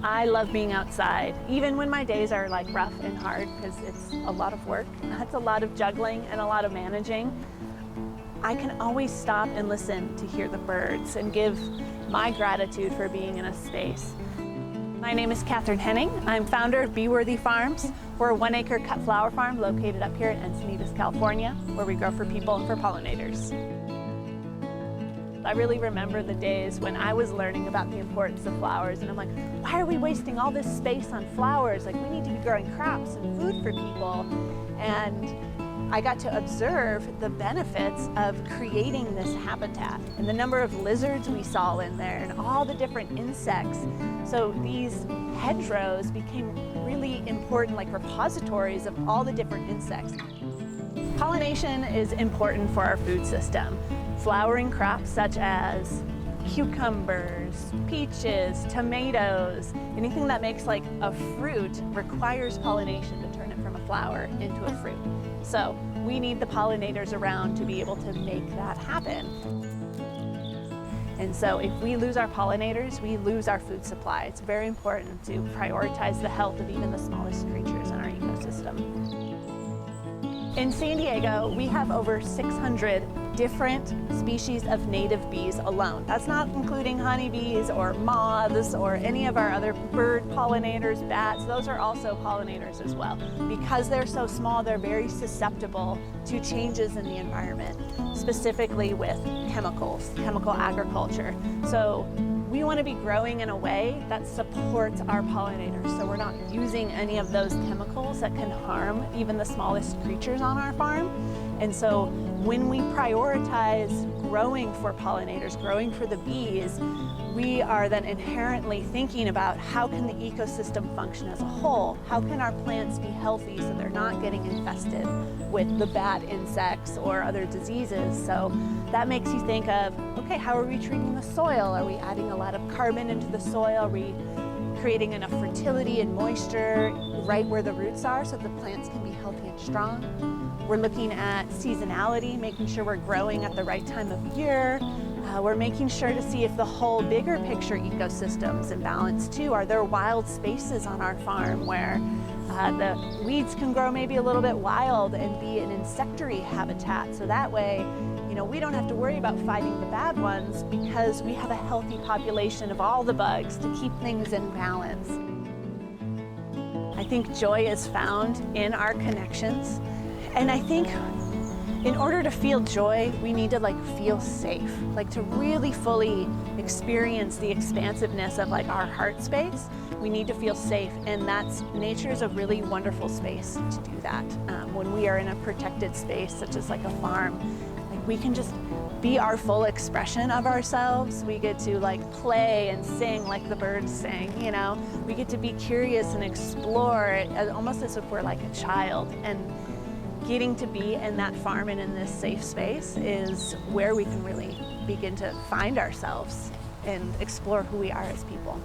I love being outside, even when my days are like rough and hard, because it's a lot of work. That's a lot of juggling and a lot of managing. I can always stop and listen to hear the birds and give my gratitude for being in a space. My name is Catherine Henning. I'm founder of BeeWorthy Farms. We're a one-acre cut flower farm located up here in Encinitas, California, where we grow for people and for pollinators. I really remember the days when I was learning about the importance of flowers, and I'm like, why are we wasting all this space on flowers? Like, we need to be growing crops and food for people. And I got to observe the benefits of creating this habitat and the number of lizards we saw in there and all the different insects. So these hedgerows became really important, like repositories of all the different insects. Pollination is important for our food system. Flowering crops such as cucumbers, peaches, tomatoes, anything that makes like a fruit requires pollination to turn it from a flower into a fruit. So we need the pollinators around to be able to make that happen. And so if we lose our pollinators, we lose our food supply. It's very important to prioritize the health of even the smallest creatures in our ecosystem. In San Diego, we have over 600 different species of native bees alone. That's not including honeybees or moths or any of our other bird pollinators, bats. Those are also pollinators as well. Because they're so small, they're very susceptible to changes in the environment, specifically with chemicals, chemical agriculture. So we want to be growing in a way that supports our pollinators, so we're not using any of those chemicals that can harm even the smallest creatures on our farm. And so when we prioritize growing for pollinators, growing for the bees, we are then inherently thinking about how can the ecosystem function as a whole? How can our plants be healthy so they're not getting infested with the bad insects or other diseases? So that makes you think of, okay, how are we treating the soil? Are we adding a lot of carbon into the soil? Are we creating enough fertility and moisture right where the roots are so the plants can be healthy and strong? We're looking at seasonality, making sure we're growing at the right time of year. We're making sure to see if the whole bigger picture ecosystem's in balance too. Are there wild spaces on our farm where the weeds can grow maybe a little bit wild and be an insectary habitat? So that way, you know, we don't have to worry about fighting the bad ones because we have a healthy population of all the bugs to keep things in balance. I think joy is found in our connections. And I think in order to feel joy, we need to feel safe, to really fully experience the expansiveness of our heart space. We need to feel safe, and nature is a really wonderful space to do that. When we are in a protected space, such as a farm, we can just be our full expression of ourselves. We get to play and sing like the birds sing, you know. We get to be curious and explore, almost as if we're like a child. And getting to be in that farm and in this safe space is where we can really begin to find ourselves and explore who we are as people.